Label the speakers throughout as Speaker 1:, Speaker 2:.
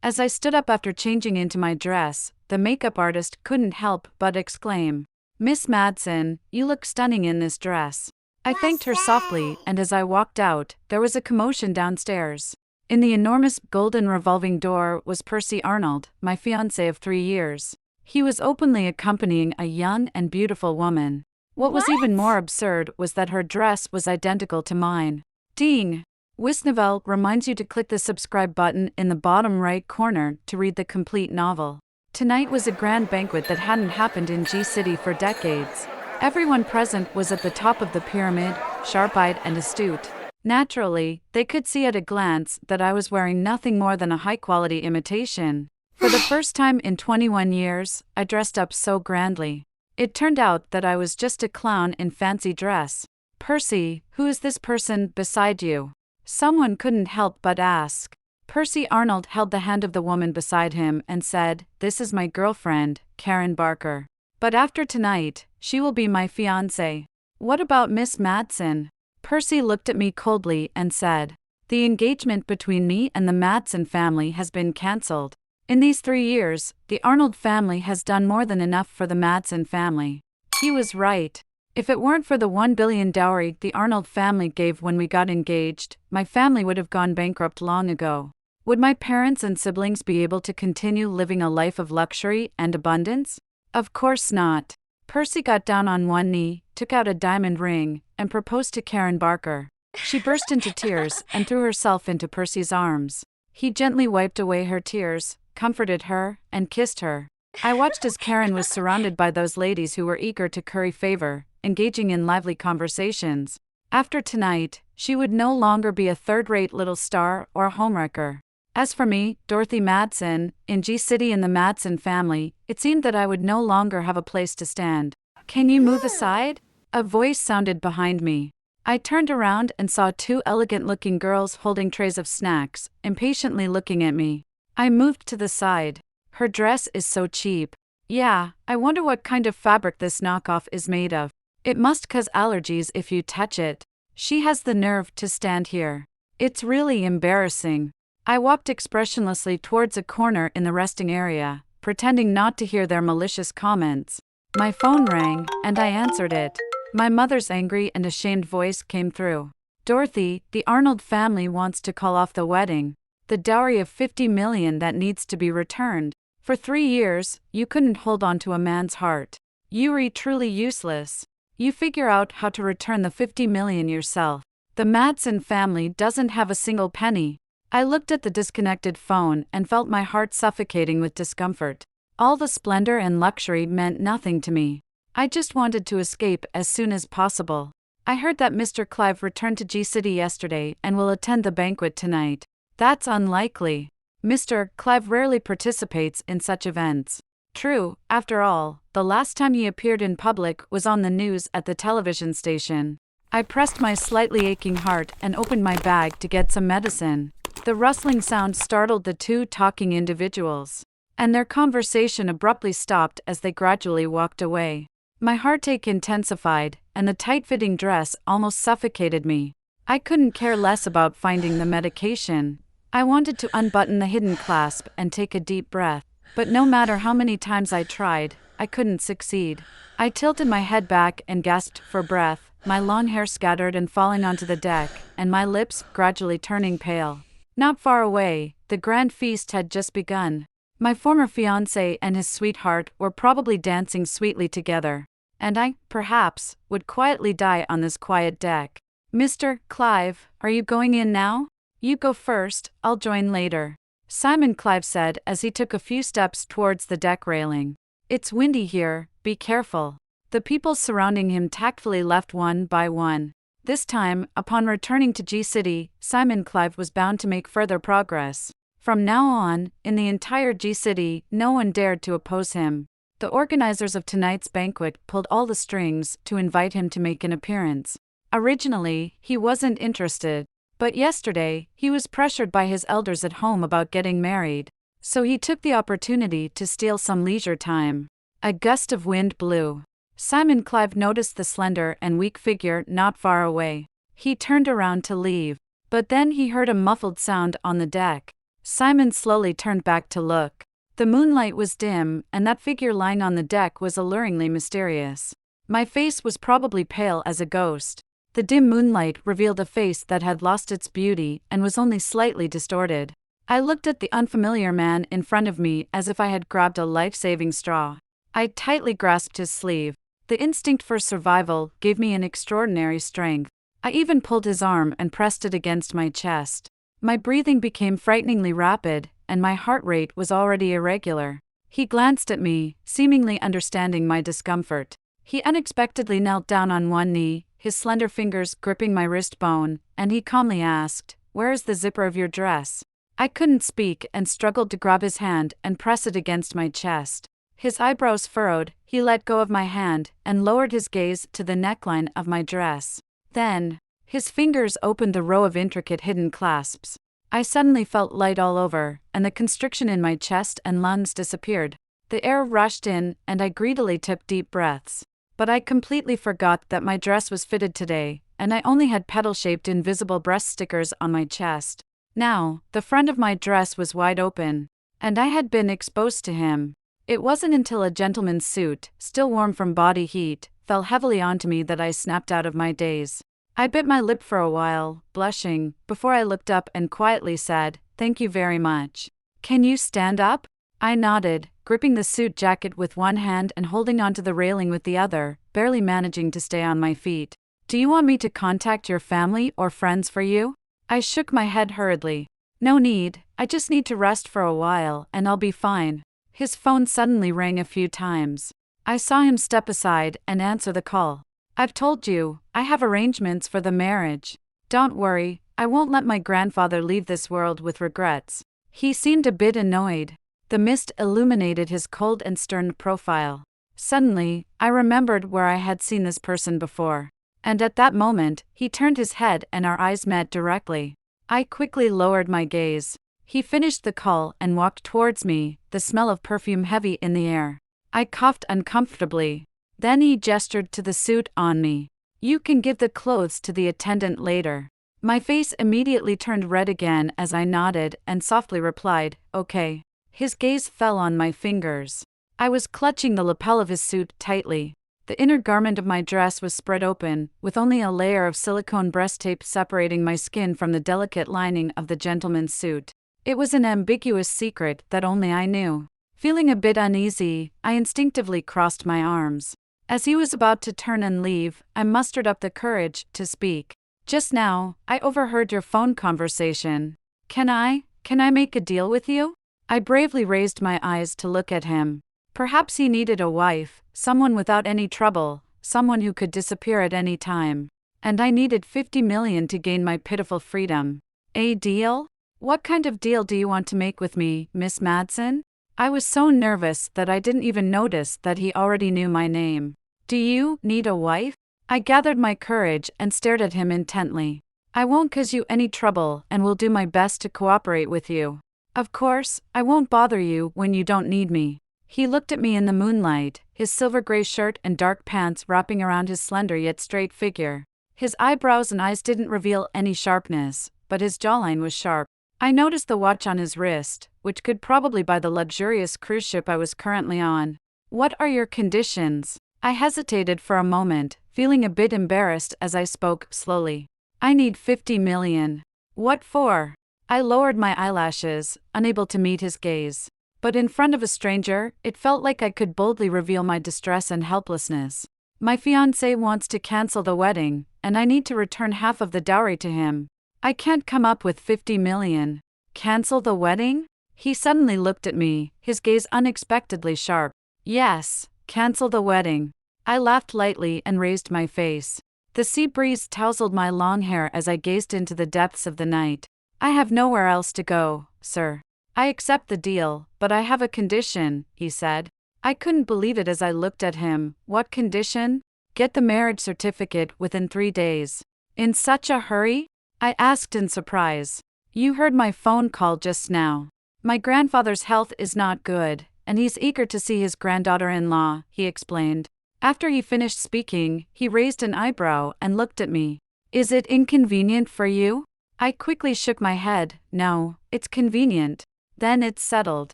Speaker 1: As I stood up after changing into my dress, the makeup artist couldn't help but exclaim, "Miss Madsen, you look stunning in this dress." I thanked her softly, and as I walked out, there was a commotion downstairs. In the enormous golden revolving door was Percy Arnold, my fiancé of 3 years. He was openly accompanying a young and beautiful woman. What was even more absurd was that her dress was identical to mine. Ding! Wisnovel reminds you to click the subscribe button in the bottom right corner to read the complete novel. Tonight was a grand banquet that hadn't happened in G-City for decades. Everyone present was at the top of the pyramid, sharp-eyed and astute. Naturally, they could see at a glance that I was wearing nothing more than a high-quality imitation. For the first time in 21 years, I dressed up so grandly. It turned out that I was just a clown in fancy dress. "Percy, who is this person beside you?" Someone couldn't help but ask. Percy Arnold held the hand of the woman beside him and said, "This is my girlfriend, Karen Barker. But after tonight, she will be my fiancé." "What about Miss Madsen?" Percy looked at me coldly and said, "The engagement between me and the Madsen family has been cancelled. In these 3 years, the Arnold family has done more than enough for the Madsen family." He was right. If it weren't for the 1 billion dowry the Arnold family gave when we got engaged, my family would have gone bankrupt long ago. Would my parents and siblings be able to continue living a life of luxury and abundance? Of course not. Percy got down on one knee, took out a diamond ring, and proposed to Karen Barker. She burst into tears and threw herself into Percy's arms. He gently wiped away her tears, comforted her, and kissed her. I watched as Karen was surrounded by those ladies who were eager to curry favor, engaging in lively conversations. After tonight, she would no longer be a third-rate little star or a homewrecker. As for me, Dorothy Madsen, in G-City and the Madsen family, it seemed that I would no longer have a place to stand. "Can you move aside?" A voice sounded behind me. I turned around and saw 2 elegant-looking girls holding trays of snacks, impatiently looking at me. I moved to the side. "Her dress is so cheap. Yeah, I wonder what kind of fabric this knockoff is made of. It must cause allergies if you touch it. She has the nerve to stand here. It's really embarrassing." I walked expressionlessly towards a corner in the resting area, pretending not to hear their malicious comments. My phone rang, and I answered it. My mother's angry and ashamed voice came through. "Dorothy, the Arnold family wants to call off the wedding. The dowry of 50 million that needs to be returned. For 3 years, you couldn't hold on to a man's heart. You're truly useless. You figure out how to return the 50 million yourself. The Madsen family doesn't have a single penny." I looked at the disconnected phone and felt my heart suffocating with discomfort. All the splendor and luxury meant nothing to me. I just wanted to escape as soon as possible. "I heard that Mr. Clive returned to G-City yesterday and will attend the banquet tonight." "That's unlikely. Mr. Clive rarely participates in such events." "True, after all, the last time he appeared in public was on the news at the television station." I pressed my slightly aching heart and opened my bag to get some medicine. The rustling sound startled the 2 talking individuals, and their conversation abruptly stopped as they gradually walked away. My heartache intensified, and the tight-fitting dress almost suffocated me. I couldn't care less about finding the medication. I wanted to unbutton the hidden clasp and take a deep breath, but no matter how many times I tried, I couldn't succeed. I tilted my head back and gasped for breath, my long hair scattered and falling onto the deck, and my lips gradually turning pale. Not far away, the grand feast had just begun. My former fiancé and his sweetheart were probably dancing sweetly together, and I, perhaps, would quietly die on this quiet deck. "Mr. Clive, are you going in now?" "You go first, I'll join later," Simon Clive said as he took a few steps towards the deck railing. "It's windy here, be careful." The people surrounding him tactfully left one by one. This time, upon returning to G-City, Simon Clive was bound to make further progress. From now on, in the entire G-City, no one dared to oppose him. The organizers of tonight's banquet pulled all the strings to invite him to make an appearance. Originally, he wasn't interested, but yesterday, he was pressured by his elders at home about getting married. So he took the opportunity to steal some leisure time. A gust of wind blew. Simon Clive noticed the slender and weak figure not far away. He turned around to leave, but then he heard a muffled sound on the deck. Simon slowly turned back to look. The moonlight was dim, and that figure lying on the deck was alluringly mysterious. My face was probably pale as a ghost. The dim moonlight revealed a face that had lost its beauty and was only slightly distorted. I looked at the unfamiliar man in front of me as if I had grabbed a life-saving straw. I tightly grasped his sleeve. The instinct for survival gave me an extraordinary strength. I even pulled his arm and pressed it against my chest. My breathing became frighteningly rapid, and my heart rate was already irregular. He glanced at me, seemingly understanding my discomfort. He unexpectedly knelt down on one knee, his slender fingers gripping my wrist bone, and he calmly asked, "Where is the zipper of your dress?" I couldn't speak and struggled to grab his hand and press it against my chest. His eyebrows furrowed, he let go of my hand and lowered his gaze to the neckline of my dress. Then, his fingers opened the row of intricate hidden clasps. I suddenly felt light all over, and the constriction in my chest and lungs disappeared. The air rushed in, and I greedily took deep breaths. But I completely forgot that my dress was fitted today, and I only had petal-shaped invisible breast stickers on my chest. Now, the front of my dress was wide open, and I had been exposed to him. It wasn't until a gentleman's suit, still warm from body heat, fell heavily onto me that I snapped out of my daze. I bit my lip for a while, blushing, before I looked up and quietly said, "Thank you very much. Can you stand up?" I nodded, gripping the suit jacket with one hand and holding onto the railing with the other, barely managing to stay on my feet. "Do you want me to contact your family or friends for you?" I shook my head hurriedly. "No need, I just need to rest for a while and I'll be fine." His phone suddenly rang a few times. I saw him step aside and answer the call. "I've told you, I have arrangements for the marriage. Don't worry, I won't let my grandfather leave this world with regrets." He seemed a bit annoyed. The mist illuminated his cold and stern profile. Suddenly, I remembered where I had seen this person before. And at that moment, he turned his head and our eyes met directly. I quickly lowered my gaze. He finished the call and walked towards me, the smell of perfume heavy in the air. I coughed uncomfortably. Then he gestured to the suit on me. "You can give the clothes to the attendant later." My face immediately turned red again as I nodded and softly replied, "Okay." His gaze fell on my fingers. I was clutching the lapel of his suit tightly. The inner garment of my dress was spread open, with only a layer of silicone breast tape separating my skin from the delicate lining of the gentleman's suit. It was an ambiguous secret that only I knew. Feeling a bit uneasy, I instinctively crossed my arms. As he was about to turn and leave, I mustered up the courage to speak. "Just now, I overheard your phone conversation. Can I make a deal with you?" I bravely raised my eyes to look at him. Perhaps he needed a wife, someone without any trouble, someone who could disappear at any time. And I needed 50 million to gain my pitiful freedom. "A deal? What kind of deal do you want to make with me, Miss Madsen?" I was so nervous that I didn't even notice that he already knew my name. "Do you need a wife?" I gathered my courage and stared at him intently. "I won't cause you any trouble and will do my best to cooperate with you. Of course, I won't bother you when you don't need me." He looked at me in the moonlight, his silver-gray shirt and dark pants wrapping around his slender yet straight figure. His eyebrows and eyes didn't reveal any sharpness, but his jawline was sharp. I noticed the watch on his wrist, which could probably buy the luxurious cruise ship I was currently on. "What are your conditions?" I hesitated for a moment, feeling a bit embarrassed as I spoke slowly. "I need 50 million. "What for?" I lowered my eyelashes, unable to meet his gaze. But in front of a stranger, it felt like I could boldly reveal my distress and helplessness. "My fiancé wants to cancel the wedding, and I need to return half of the dowry to him. I can't come up with 50 million. "Cancel the wedding?" He suddenly looked at me, his gaze unexpectedly sharp. "Yes, cancel the wedding." I laughed lightly and raised my face. The sea breeze tousled my long hair as I gazed into the depths of the night. "I have nowhere else to go, sir. I accept the deal, but I have a condition," he said. I couldn't believe it as I looked at him. "What condition?" "Get the marriage certificate within 3 days." "In such a hurry?" I asked in surprise. "You heard my phone call just now. My grandfather's health is not good, and he's eager to see his granddaughter-in-law," he explained. After he finished speaking, he raised an eyebrow and looked at me. "Is it inconvenient for you?" I quickly shook my head. "No, it's convenient. Then it settled.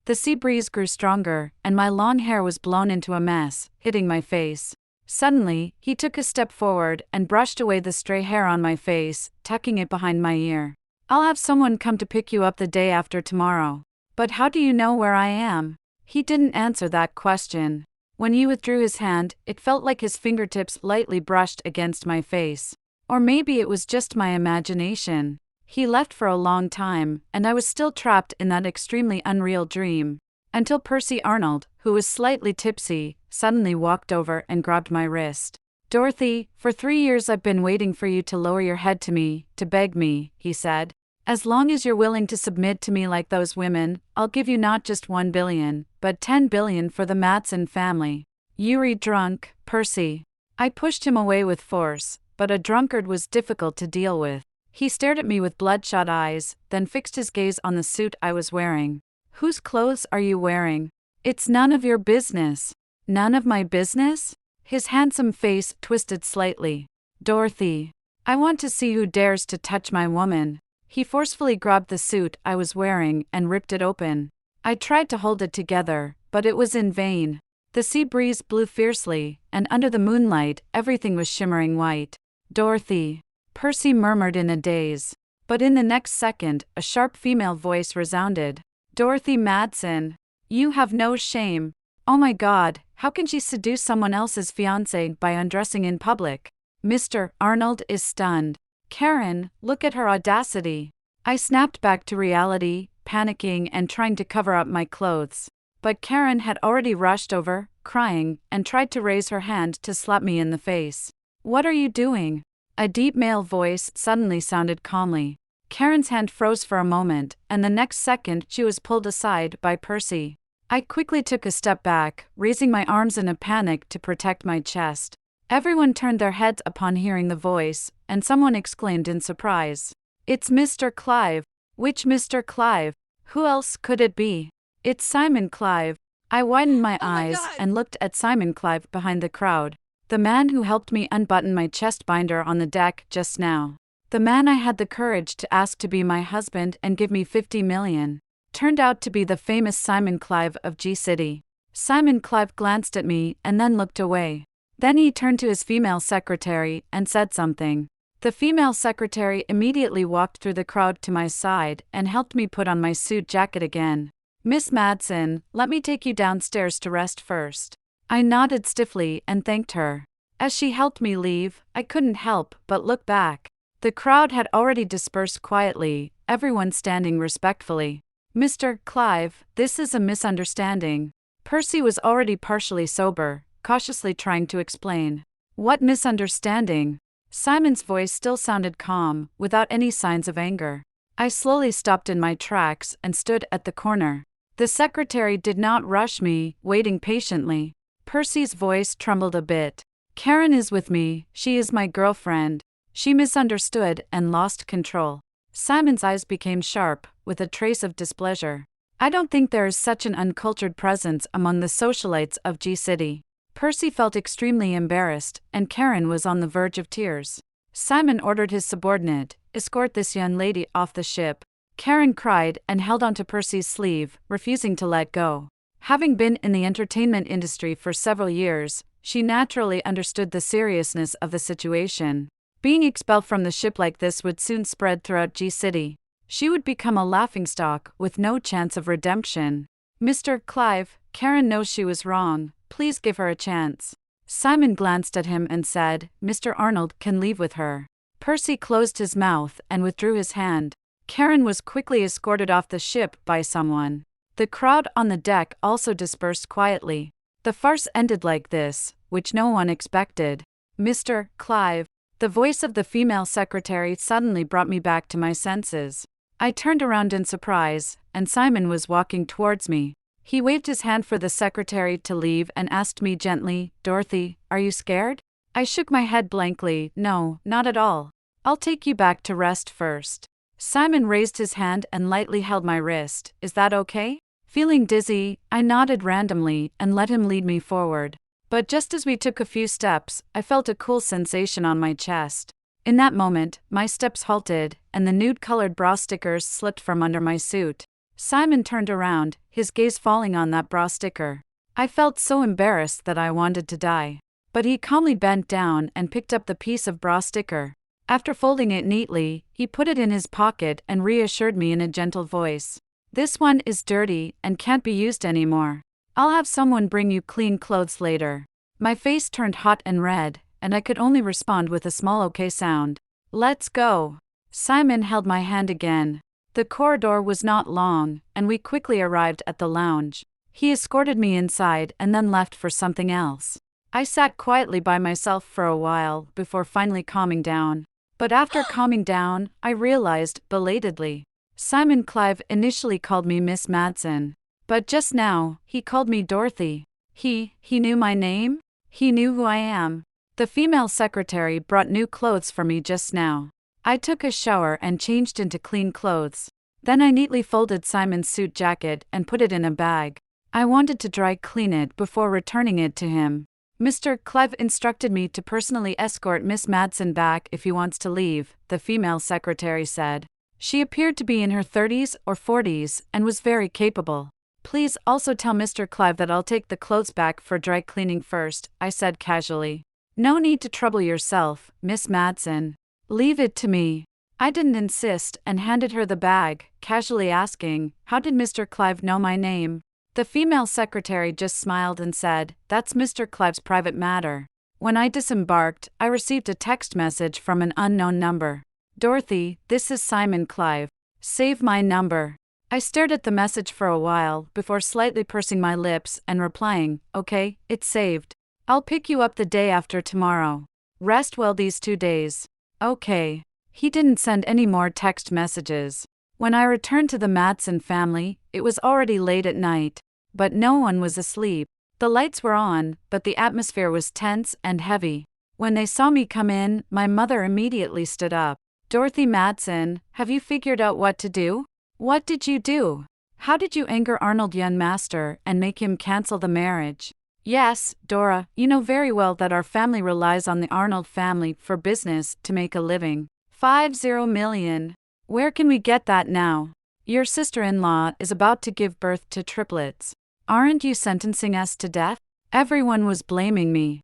Speaker 1: The sea breeze grew stronger, and my long hair was blown into a mess, hitting my face. Suddenly, he took a step forward and brushed away the stray hair on my face, tucking it behind my ear. I'll have someone come to pick you up the day after tomorrow. But how do you know where I am? He didn't answer that question. When he withdrew his hand, it felt like his fingertips lightly brushed against my face. Or maybe it was just my imagination. He left for a long time, and I was still trapped in that extremely unreal dream. Until Percy Arnold, who was slightly tipsy, suddenly walked over and grabbed my wrist. "Dorothy, for 3 years I've been waiting for you to lower your head to me, to beg me," he said. "As long as you're willing to submit to me like those women, I'll give you not just 1 billion, but 10 billion for the Madsen family." "You're drunk, Percy." I pushed him away with force, but a drunkard was difficult to deal with. He stared at me with bloodshot eyes, then fixed his gaze on the suit I was wearing. "Whose clothes are you wearing?" "It's none of your business." "None of my business?" His handsome face twisted slightly. "Dorothy, I want to see who dares to touch my woman." He forcefully grabbed the suit I was wearing and ripped it open. I tried to hold it together, but it was in vain. The sea breeze blew fiercely, and under the moonlight, everything was shimmering white. "Dorothy," Percy murmured in a daze. But in the next second, a sharp female voice resounded. "Dorothy Madsen, you have no shame. Oh my God, how can she seduce someone else's fiancé by undressing in public?" Mr. Arnold is stunned. "Karen, look at her audacity." I snapped back to reality, panicking and trying to cover up my clothes. But Karen had already rushed over, crying, and tried to raise her hand to slap me in the face. "What are you doing?" A deep male voice suddenly sounded calmly. Karen's hand froze for a moment, and the next second she was pulled aside by Percy. I quickly took a step back, raising my arms in a panic to protect my chest. Everyone turned their heads upon hearing the voice, and someone exclaimed in surprise. "It's Mr. Clive." "Which Mr. Clive? Who else could it be?" "It's Simon Clive." I widened my eyes and looked at Simon Clive behind the crowd. The man who helped me unbutton my chest binder on the deck just now. The man I had the courage to ask to be my husband and give me 50 million. Turned out to be the famous Simon Clive of G-City. Simon Clive glanced at me and then looked away. Then he turned to his female secretary and said something. The female secretary immediately walked through the crowd to my side and helped me put on my suit jacket again. "Miss Madsen, let me take you downstairs to rest first." I nodded stiffly and thanked her. As she helped me leave, I couldn't help but look back. The crowd had already dispersed quietly, everyone standing respectfully. "Mr. Clive, this is a misunderstanding." Percy was already partially sober, cautiously trying to explain. "What misunderstanding?" Simon's voice still sounded calm, without any signs of anger. I slowly stopped in my tracks and stood at the corner. The secretary did not rush me, waiting patiently. Percy's voice trembled a bit. "Karen is with me, she is my girlfriend." She misunderstood and lost control. Simon's eyes became sharp, with a trace of displeasure. "I don't think there is such an uncultured presence among the socialites of G-City." Percy felt extremely embarrassed, and Karen was on the verge of tears. Simon ordered his subordinate, "Escort this young lady off the ship." Karen cried and held onto Percy's sleeve, refusing to let go. Having been in the entertainment industry for several years, she naturally understood the seriousness of the situation. Being expelled from the ship like this would soon spread throughout G-City. She would become a laughingstock with no chance of redemption. "Mr. Clive, Karen knows she was wrong. Please give her a chance." Simon glanced at him and said, "Mr. Arnold can leave with her." Percy closed his mouth and withdrew his hand. Karen was quickly escorted off the ship by someone. The crowd on the deck also dispersed quietly. The farce ended like this, which no one expected. "Mr. Clive." The voice of the female secretary suddenly brought me back to my senses. I turned around in surprise, and Simon was walking towards me. He waved his hand for the secretary to leave and asked me gently, "Dorothy, are you scared?" I shook my head blankly. "No, not at all. I'll take you back to rest first." Simon raised his hand and lightly held my wrist. "Is that okay?" Feeling dizzy, I nodded randomly and let him lead me forward. But just as we took a few steps, I felt a cool sensation on my chest. In that moment, my steps halted, and the nude-colored bra stickers slipped from under my suit. Simon turned around, his gaze falling on that bra sticker. I felt so embarrassed that I wanted to die. But he calmly bent down and picked up the piece of bra sticker. After folding it neatly, he put it in his pocket and reassured me in a gentle voice. This one is dirty and can't be used anymore. I'll have someone bring you clean clothes later. My face turned hot and red, and I could only respond with a small okay sound. Let's go. Simon held my hand again. The corridor was not long, and we quickly arrived at the lounge. He escorted me inside and then left for something else. I sat quietly by myself for a while before finally calming down. But after calming down, I realized, belatedly, Simon Clive initially called me Miss Madsen. But just now, he called me Dorothy. He knew my name? He knew who I am. The female secretary brought new clothes for me just now. I took a shower and changed into clean clothes. Then I neatly folded Simon's suit jacket and put it in a bag. I wanted to dry clean it before returning it to him. Mr. Clive instructed me to personally escort Miss Madsen back if he wants to leave, the female secretary said. She appeared to be in her 30s or 40s and was very capable. Please also tell Mr. Clive that I'll take the clothes back for dry cleaning first, I said casually. No need to trouble yourself, Miss Madsen. Leave it to me. I didn't insist and handed her the bag, casually asking, how did Mr. Clive know my name? The female secretary just smiled and said, that's Mr. Clive's private matter. When I disembarked, I received a text message from an unknown number. Dorothy, this is Simon Clive. Save my number. I stared at the message for a while before slightly pursing my lips and replying, okay, it's saved. I'll pick you up the day after tomorrow. Rest well these 2 days. Okay. He didn't send any more text messages. When I returned to the Madsen family, it was already late at night. But no one was asleep. The lights were on, but the atmosphere was tense and heavy. When they saw me come in, my mother immediately stood up. Dorothy Madsen, have you figured out what to do? What did you do? How did you anger Arnold Young Master and make him cancel the marriage? Yes, Dora, you know very well that our family relies on the Arnold family for business to make a living. 50 million. Where can we get that now? Your sister-in-law is about to give birth to triplets. Aren't you sentencing us to death? Everyone was blaming me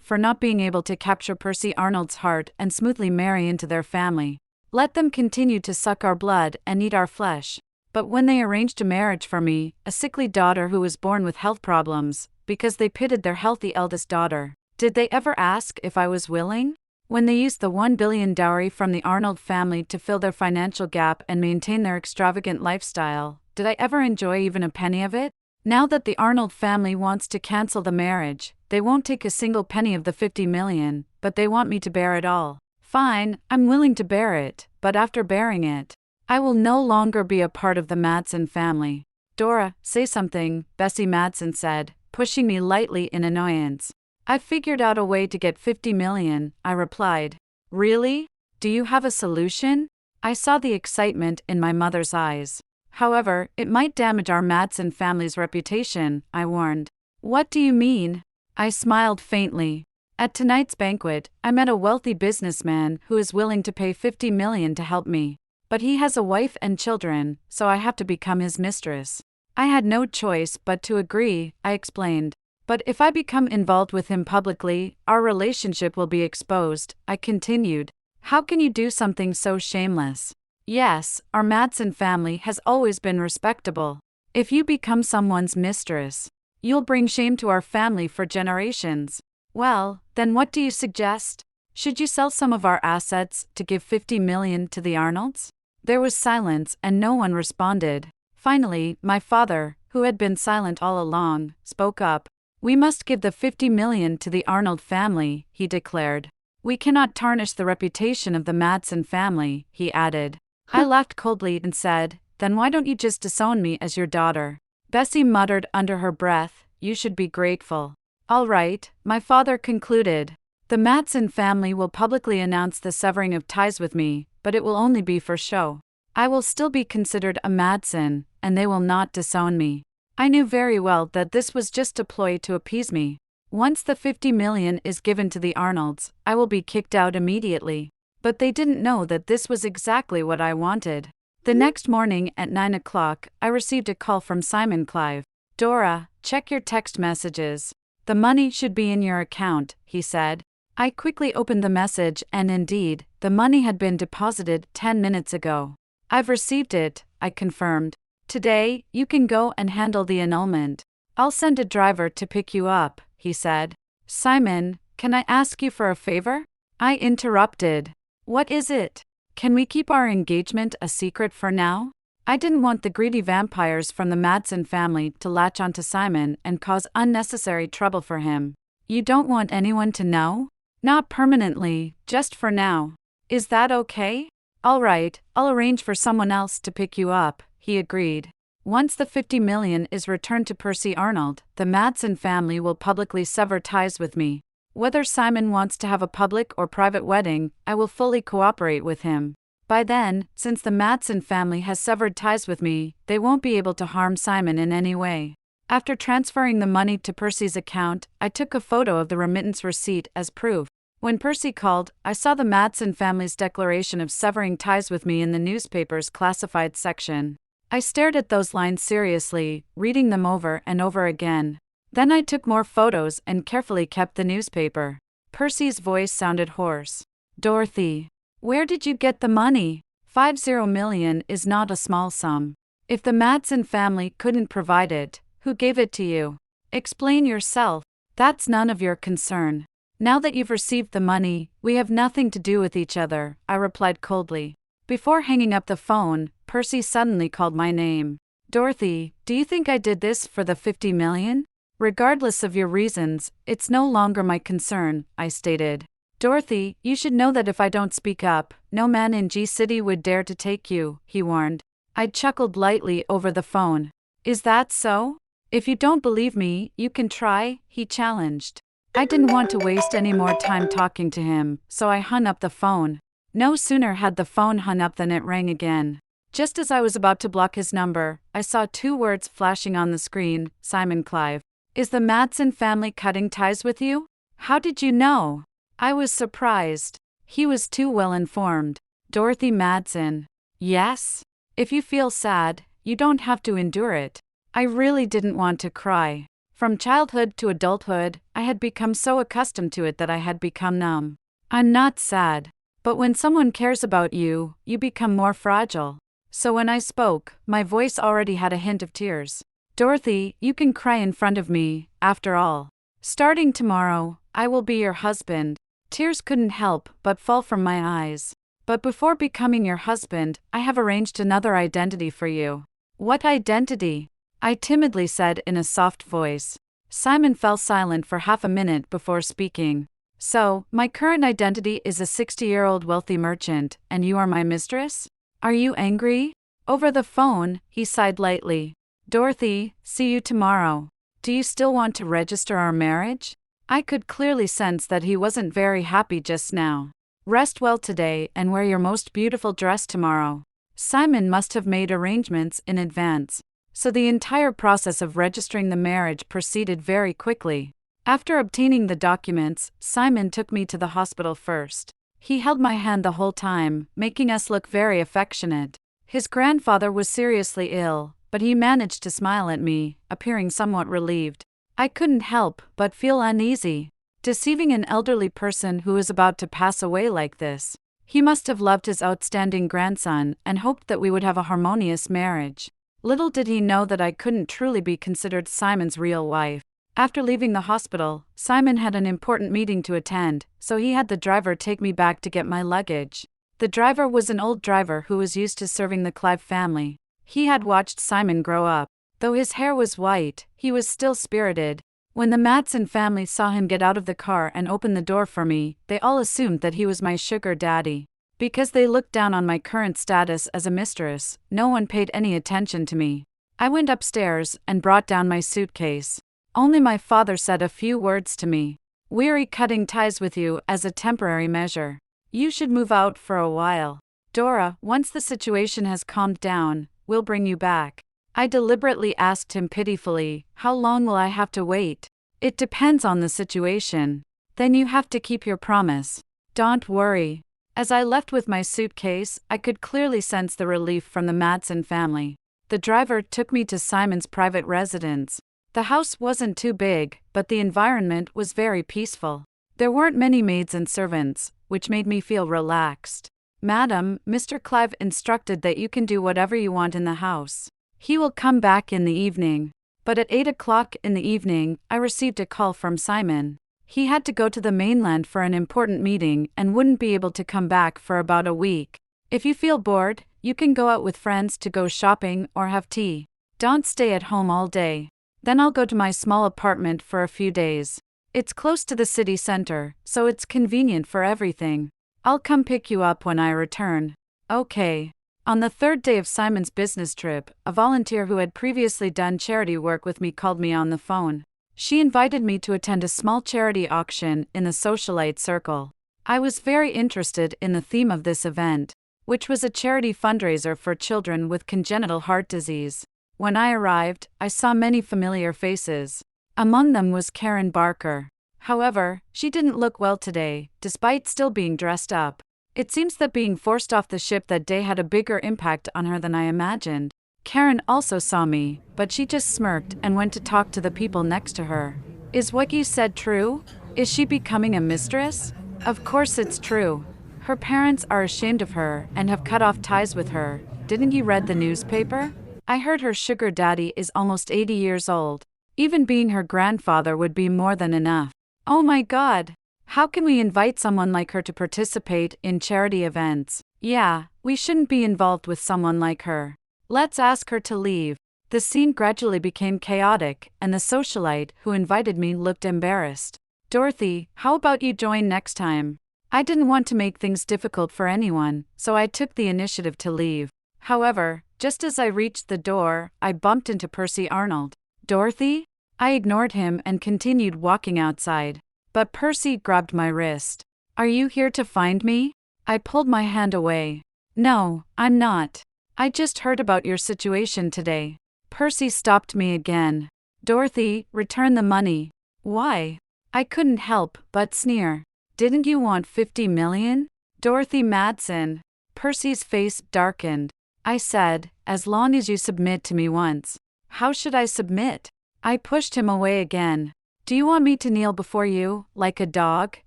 Speaker 1: for not being able to capture Percy Arnold's heart and smoothly marry into their family. Let them continue to suck our blood and eat our flesh. But when they arranged a marriage for me, a sickly daughter who was born with health problems, because they pitted their healthy eldest daughter, did they ever ask if I was willing? When they used the 1 billion dowry from the Arnold family to fill their financial gap and maintain their extravagant lifestyle, did I ever enjoy even a penny of it? Now that the Arnold family wants to cancel the marriage, they won't take a single penny of the 50 million, but they want me to bear it all. Fine, I'm willing to bear it, but after bearing it, I will no longer be a part of the Madsen family. Dora, say something, Bessie Madsen said, pushing me lightly in annoyance. I've figured out a way to get 50 million, I replied. Really? Do you have a solution? I saw the excitement in my mother's eyes. However, it might damage our Madsen family's reputation, I warned. What do you mean? I smiled faintly. At tonight's banquet, I met a wealthy businessman who is willing to pay 50 million to help me. But he has a wife and children, so I have to become his mistress. I had no choice but to agree, I explained. But if I become involved with him publicly, our relationship will be exposed, I continued. How can you do something so shameless? Yes, our Madsen family has always been respectable. If you become someone's mistress, you'll bring shame to our family for generations. Well, then what do you suggest? Should you sell some of our assets to give 50 million to the Arnolds? There was silence and no one responded. Finally, my father, who had been silent all along, spoke up. We must give the 50 million to the Arnold family, he declared. We cannot tarnish the reputation of the Madsen family, he added. I laughed coldly and said, then why don't you just disown me as your daughter? Bessie muttered under her breath, you should be grateful. All right, my father concluded. The Madsen family will publicly announce the severing of ties with me, but it will only be for show. I will still be considered a Madsen, and they will not disown me. I knew very well that this was just a ploy to appease me. Once the 50 million is given to the Arnolds, I will be kicked out immediately. But they didn't know that this was exactly what I wanted. The next morning at 9 o'clock, I received a call from Simon Clive. "Dora, check your text messages. The money should be in your account," he said. I quickly opened the message and indeed, the money had been deposited 10 minutes ago. "I've received it," I confirmed. "Today, you can go and handle the annulment. I'll send a driver to pick you up," he said. "Simon, can I ask you for a favor?" I interrupted. "What is it? Can we keep our engagement a secret for now?" I didn't want the greedy vampires from the Madsen family to latch onto Simon and cause unnecessary trouble for him. "You don't want anyone to know?" "Not permanently, just for now." "Is that okay?" "All right, I'll arrange for someone else to pick you up," he agreed. "Once the 50 million is returned to Percy Arnold, the Madsen family will publicly sever ties with me. Whether Simon wants to have a public or private wedding, I will fully cooperate with him. By then, since the Madsen family has severed ties with me, they won't be able to harm Simon in any way." After transferring the money to Percy's account, I took a photo of the remittance receipt as proof. When Percy called, I saw the Madsen family's declaration of severing ties with me in the newspaper's classified section. I stared at those lines seriously, reading them over and over again. Then I took more photos and carefully kept the newspaper. Percy's voice sounded hoarse. "Dorothy, where did you get the money? 50 million is not a small sum. If the Madsen family couldn't provide it, who gave it to you? Explain yourself." "That's none of your concern. Now that you've received the money, we have nothing to do with each other," I replied coldly. Before hanging up the phone, Percy suddenly called my name. "Dorothy, do you think I did this for the 50 million? "Regardless of your reasons, it's no longer my concern," I stated. "Dorothy, you should know that if I don't speak up, no man in G-City would dare to take you," he warned. I chuckled lightly over the phone. "Is that so? If you don't believe me, you can try," he challenged. I didn't want to waste any more time talking to him, so I hung up the phone. No sooner had the phone hung up than it rang again. Just as I was about to block his number, I saw 2 words flashing on the screen: Simon Clive. "Is the Madsen family cutting ties with you? How did you know?" I was surprised. He was too well informed. "Dorothy Madsen." "Yes? If you feel sad, you don't have to endure it." I really didn't want to cry. From childhood to adulthood, I had become so accustomed to it that I had become numb. "I'm not sad. But when someone cares about you, you become more fragile." So when I spoke, my voice already had a hint of tears. "Dorothy, you can cry in front of me, after all. Starting tomorrow, I will be your husband." Tears couldn't help but fall from my eyes. "But before becoming your husband, I have arranged another identity for you." "What identity?" I timidly said in a soft voice. Simon fell silent for half a minute before speaking. "So, my current identity is a 60-year-old wealthy merchant, and you are my mistress? Are you angry?" Over the phone, he sighed lightly. "Dorothy, see you tomorrow. Do you still want to register our marriage?" I could clearly sense that he wasn't very happy just now. "Rest well today and wear your most beautiful dress tomorrow." Simon must have made arrangements in advance. So the entire process of registering the marriage proceeded very quickly. After obtaining the documents, Simon took me to the hospital first. He held my hand the whole time, making us look very affectionate. His grandfather was seriously ill, but he managed to smile at me, appearing somewhat relieved. I couldn't help but feel uneasy. Deceiving an elderly person who was about to pass away like this. He must have loved his outstanding grandson and hoped that we would have a harmonious marriage. Little did he know that I couldn't truly be considered Simon's real wife. After leaving the hospital, Simon had an important meeting to attend, so he had the driver take me back to get my luggage. The driver was an old driver who was used to serving the Clive family. He had watched Simon grow up. Though his hair was white, he was still spirited. When the Madsen family saw him get out of the car and open the door for me, they all assumed that he was my sugar daddy. Because they looked down on my current status as a mistress, no one paid any attention to me. I went upstairs and brought down my suitcase. Only my father said a few words to me. "Weary cutting ties with you as a temporary measure. You should move out for a while. Dora, once the situation has calmed down, we'll bring you back." I deliberately asked him pitifully, "How long will I have to wait?" "It depends on the situation." "Then you have to keep your promise." "Don't worry. As I left with my suitcase, I could clearly sense the relief from the Madsen family. The driver took me to Simon's private residence. The house wasn't too big, but the environment was very peaceful. There weren't many maids and servants, which made me feel relaxed. Madam, Mr. Clive instructed that you can do whatever you want in the house. He will come back in the evening. But at 8 o'clock in the evening, I received a call from Simon. He had to go to the mainland for an important meeting and wouldn't be able to come back for about a week. If you feel bored, you can go out with friends to go shopping or have tea. Don't stay at home all day. Then I'll go to my small apartment for a few days. It's close to the city center, so it's convenient for everything. I'll come pick you up when I return. Okay. On the third day of Simon's business trip, a volunteer who had previously done charity work with me called me on the phone. She invited me to attend a small charity auction in the socialite circle. I was very interested in the theme of this event, which was a charity fundraiser for children with congenital heart disease. When I arrived, I saw many familiar faces. Among them was Karen Barker. However, she didn't look well today, despite still being dressed up. It seems that being forced off the ship that day had a bigger impact on her than I imagined. Karen also saw me, but she just smirked and went to talk to the people next to her. Is what you said true? Is she becoming a mistress? Of course it's true. Her parents are ashamed of her and have cut off ties with her. Didn't you read the newspaper? I heard her sugar daddy is almost 80 years old. Even being her grandfather would be more than enough. Oh my God! How can we invite someone like her to participate in charity events? Yeah, we shouldn't be involved with someone like her. Let's ask her to leave. The scene gradually became chaotic, and the socialite who invited me looked embarrassed. Dorothy, how about you join next time? I didn't want to make things difficult for anyone, so I took the initiative to leave. However, just as I reached the door, I bumped into Percy Arnold. Dorothy? I ignored him and continued walking outside. But Percy grabbed my wrist. Are you here to find me? I pulled my hand away. No, I'm not. I just heard about your situation today. Percy stopped me again. Dorothy, return the money. Why? I couldn't help but sneer. Didn't you want 50 million? Dorothy Madsen. Percy's face darkened. I said, as long as you submit to me once. How should I submit? I pushed him away again. Do you want me to kneel before you, like a dog,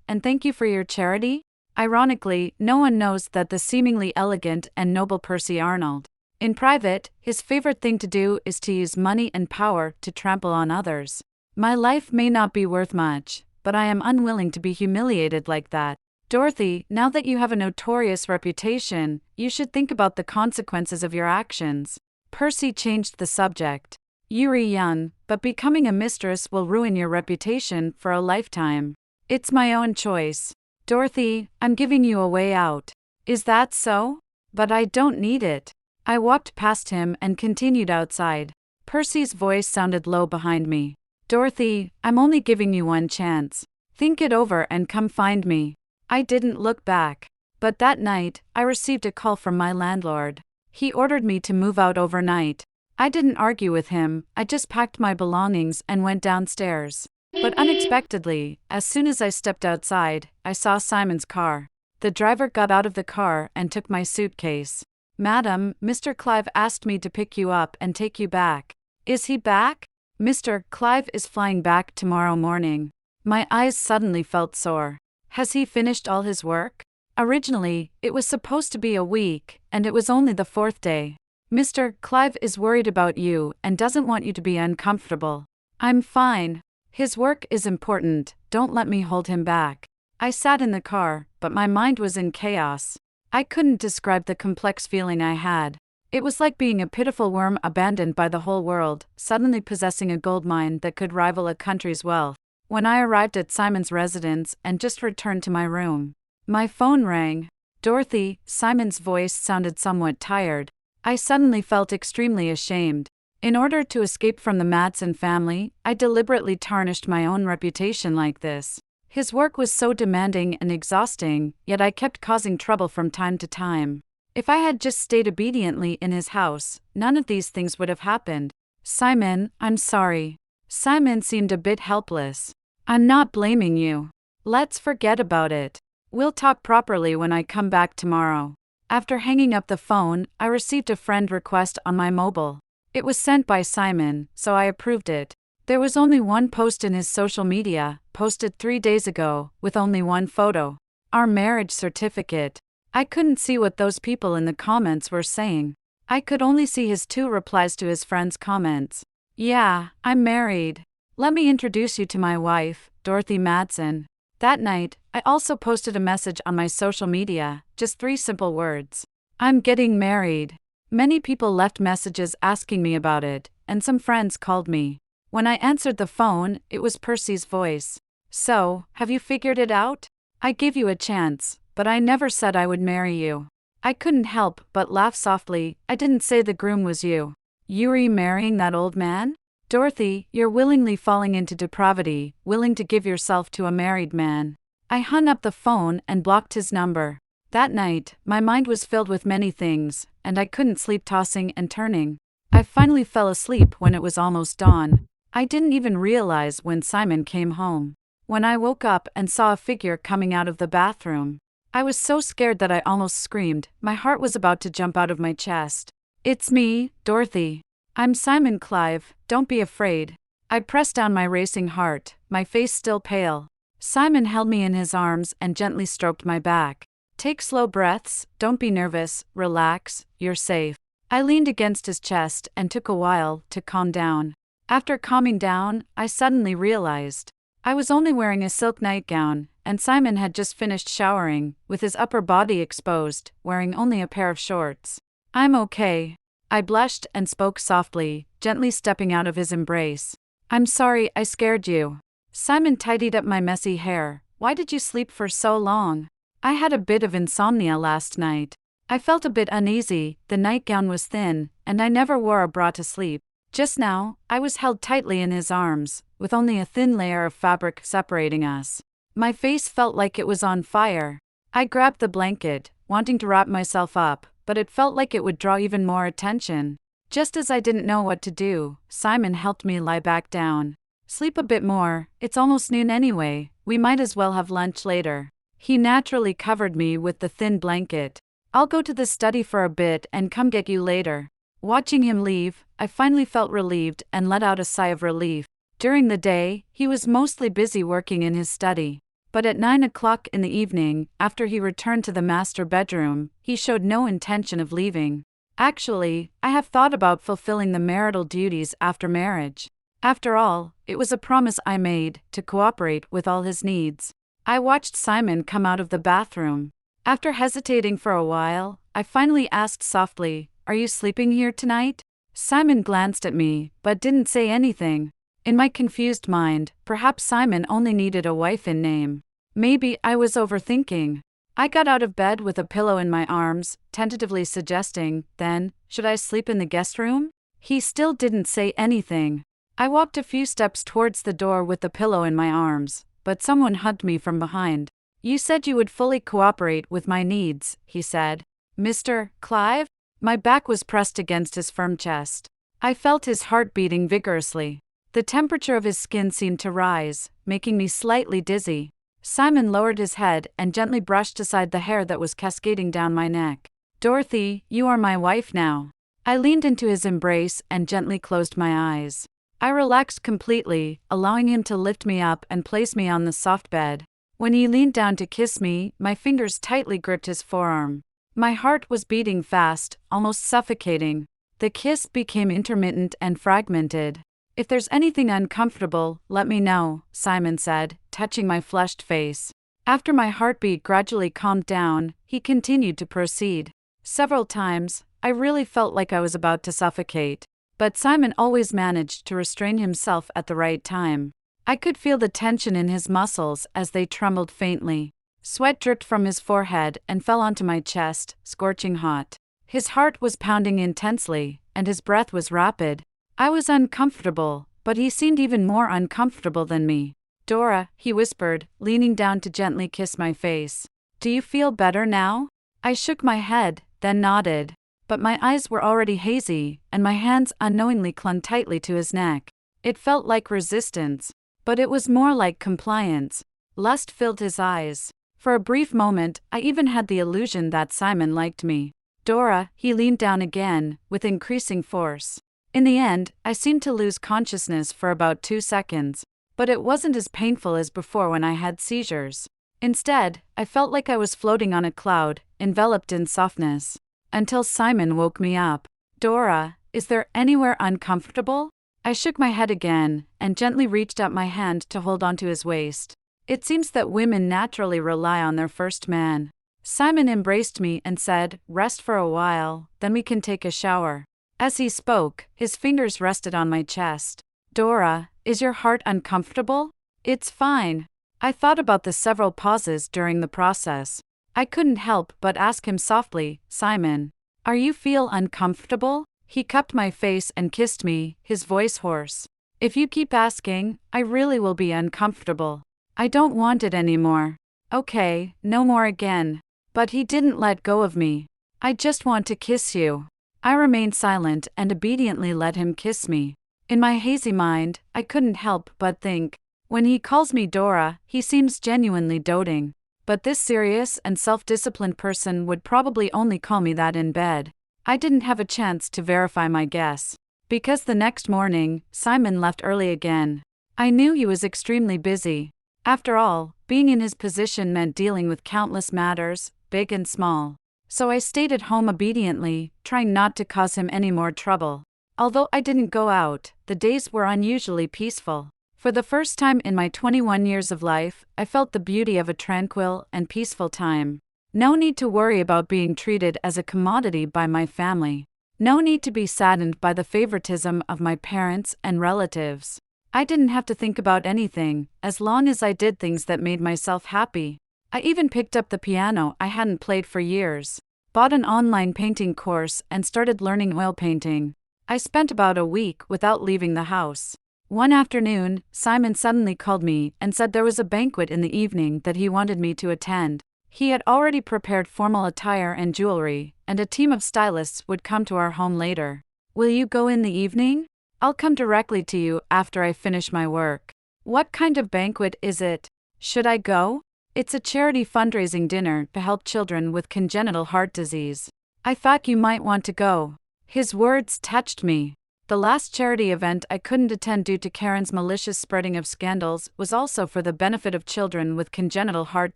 Speaker 1: and thank you for your charity? Ironically, no one knows that the seemingly elegant and noble Percy Arnold. In private, his favorite thing to do is to use money and power to trample on others. My life may not be worth much, but I am unwilling to be humiliated like that. Dorothy, now that you have a notorious reputation, you should think about the consequences of your actions. Percy changed the subject. You're young, but becoming a mistress will ruin your reputation for a lifetime. It's my own choice. Dorothy, I'm giving you a way out. Is that so? But I don't need it. I walked past him and continued outside. Percy's voice sounded low behind me. Dorothy, I'm only giving you one chance. Think it over and come find me. I didn't look back. But that night, I received a call from my landlord. He ordered me to move out overnight. I didn't argue with him, I just packed my belongings and went downstairs. But unexpectedly, as soon as I stepped outside, I saw Simon's car. The driver got out of the car and took my suitcase. Madam, Mr. Clive asked me to pick you up and take you back. Is he back? Mr. Clive is flying back tomorrow morning. My eyes suddenly felt sore. Has he finished all his work? Originally, it was supposed to be a week, and it was only the 4th day. Mr. Clive is worried about you and doesn't want you to be uncomfortable. I'm fine. His work is important, don't let me hold him back. I sat in the car, but my mind was in chaos. I couldn't describe the complex feeling I had. It was like being a pitiful worm abandoned by the whole world, suddenly possessing a gold mine that could rival a country's wealth. When I arrived at Simon's residence and just returned to my room, my phone rang. Dorothy, Simon's voice sounded somewhat tired. I suddenly felt extremely ashamed. In order to escape from the Madsen family, I deliberately tarnished my own reputation like this. His work was so demanding and exhausting, yet I kept causing trouble from time to time. If I had just stayed obediently in his house, none of these things would have happened. Simon, I'm sorry. Simon seemed a bit helpless. I'm not blaming you. Let's forget about it. We'll talk properly when I come back tomorrow. After hanging up the phone, I received a friend request on my mobile. It was sent by Simon, so I approved it. There was only one post in his social media, posted 3 days ago, with only one photo. Our marriage certificate. I couldn't see what those people in the comments were saying. I could only see his 2 replies to his friends' comments. Yeah, I'm married. Let me introduce you to my wife, Dorothy Madsen. That night, I also posted a message on my social media, just 3 simple words. I'm getting married. Many people left messages asking me about it, and some friends called me. When I answered the phone, it was Percy's voice. So, have you figured it out? I gave you a chance, but I never said I would marry you. I couldn't help but laugh softly. I didn't say the groom was you. You were marrying that old man? Dorothy, you're willingly falling into depravity, willing to give yourself to a married man. I hung up the phone and blocked his number. That night, my mind was filled with many things, and I couldn't sleep, tossing and turning. I finally fell asleep when it was almost dawn. I didn't even realize when Simon came home. When I woke up and saw a figure coming out of the bathroom, I was so scared that I almost screamed. My heart was about to jump out of my chest. It's me, Dorothy. I'm Simon Clive, don't be afraid. I pressed down my racing heart, my face still pale. Simon held me in his arms and gently stroked my back. Take slow breaths, don't be nervous, relax, you're safe. I leaned against his chest and took a while to calm down. After calming down, I suddenly realized I was only wearing a silk nightgown, and Simon had just finished showering, with his upper body exposed, wearing only a pair of shorts. I'm okay. I blushed and spoke softly, gently stepping out of his embrace. I'm sorry I scared you. Simon tidied up my messy hair. Why did you sleep for so long? I had a bit of insomnia last night. I felt a bit uneasy, the nightgown was thin, and I never wore a bra to sleep. Just now, I was held tightly in his arms, with only a thin layer of fabric separating us. My face felt like it was on fire. I grabbed the blanket, wanting to wrap myself up, but it felt like it would draw even more attention. Just as I didn't know what to do, Simon helped me lie back down. Sleep a bit more, it's almost noon anyway, we might as well have lunch later. He naturally covered me with the thin blanket. I'll go to the study for a bit and come get you later. Watching him leave, I finally felt relieved and let out a sigh of relief. During the day, he was mostly busy working in his study. But at 9 o'clock in the evening, after he returned to the master bedroom, he showed no intention of leaving. Actually, I have thought about fulfilling the marital duties after marriage. After all, it was a promise I made, to cooperate with all his needs. I watched Simon come out of the bathroom. After hesitating for a while, I finally asked softly, "Are you sleeping here tonight?" Simon glanced at me, but didn't say anything. In my confused mind, perhaps Simon only needed a wife in name. Maybe I was overthinking. I got out of bed with a pillow in my arms, tentatively suggesting, then, should I sleep in the guest room? He still didn't say anything. I walked a few steps towards the door with the pillow in my arms, but someone hugged me from behind. "You said you would fully cooperate with my needs," he said. "Mr. Clive?" My back was pressed against his firm chest. I felt his heart beating vigorously. The temperature of his skin seemed to rise, making me slightly dizzy. Simon lowered his head and gently brushed aside the hair that was cascading down my neck. "Dorothy, you are my wife now." I leaned into his embrace and gently closed my eyes. I relaxed completely, allowing him to lift me up and place me on the soft bed. When he leaned down to kiss me, my fingers tightly gripped his forearm. My heart was beating fast, almost suffocating. The kiss became intermittent and fragmented. "If there's anything uncomfortable, let me know," Simon said, touching my flushed face. After my heartbeat gradually calmed down, he continued to proceed. Several times, I really felt like I was about to suffocate. But Simon always managed to restrain himself at the right time. I could feel the tension in his muscles as they trembled faintly. Sweat dripped from his forehead and fell onto my chest, scorching hot. His heart was pounding intensely, and his breath was rapid. I was uncomfortable, but he seemed even more uncomfortable than me. "Dora," he whispered, leaning down to gently kiss my face. "Do you feel better now?" I shook my head, then nodded. But my eyes were already hazy, and my hands unknowingly clung tightly to his neck. It felt like resistance, but it was more like compliance. Lust filled his eyes. For a brief moment, I even had the illusion that Simon liked me. Dora, he leaned down again, with increasing force. In the end, I seemed to lose consciousness for about 2 seconds. But it wasn't as painful as before when I had seizures. Instead, I felt like I was floating on a cloud, enveloped in softness. Until Simon woke me up. Dora, is there anywhere uncomfortable? I shook my head again, and gently reached out my hand to hold onto his waist. It seems that women naturally rely on their first man. Simon embraced me and said, "Rest for a while, then we can take a shower." As he spoke, his fingers rested on my chest. Dora, is your heart uncomfortable? It's fine. I thought about the several pauses during the process. I couldn't help but ask him softly, "Simon, are you feel uncomfortable?" He cupped my face and kissed me, his voice hoarse. "If you keep asking, I really will be uncomfortable. I don't want it anymore." "Okay, no more again." But he didn't let go of me. "I just want to kiss you." I remained silent and obediently let him kiss me. In my hazy mind, I couldn't help but think, when he calls me Dora, he seems genuinely doting. But this serious and self-disciplined person would probably only call me that in bed. I didn't have a chance to verify my guess. Because the next morning, Simon left early again. I knew he was extremely busy. After all, being in his position meant dealing with countless matters, big and small. So I stayed at home obediently, trying not to cause him any more trouble. Although I didn't go out, the days were unusually peaceful. For the first time in my 21 years of life, I felt the beauty of a tranquil and peaceful time. No need to worry about being treated as a commodity by my family. No need to be saddened by the favoritism of my parents and relatives. I didn't have to think about anything, as long as I did things that made myself happy. I even picked up the piano I hadn't played for years, bought an online painting course and started learning oil painting. I spent about a week without leaving the house. One afternoon, Simon suddenly called me and said there was a banquet in the evening that he wanted me to attend. He had already prepared formal attire and jewelry, and a team of stylists would come to our home later. "Will you go in the evening? I'll come directly to you after I finish my work." "What kind of banquet is it? Should I go?" "It's a charity fundraising dinner to help children with congenital heart disease. I thought you might want to go." His words touched me. The last charity event I couldn't attend due to Karen's malicious spreading of scandals was also for the benefit of children with congenital heart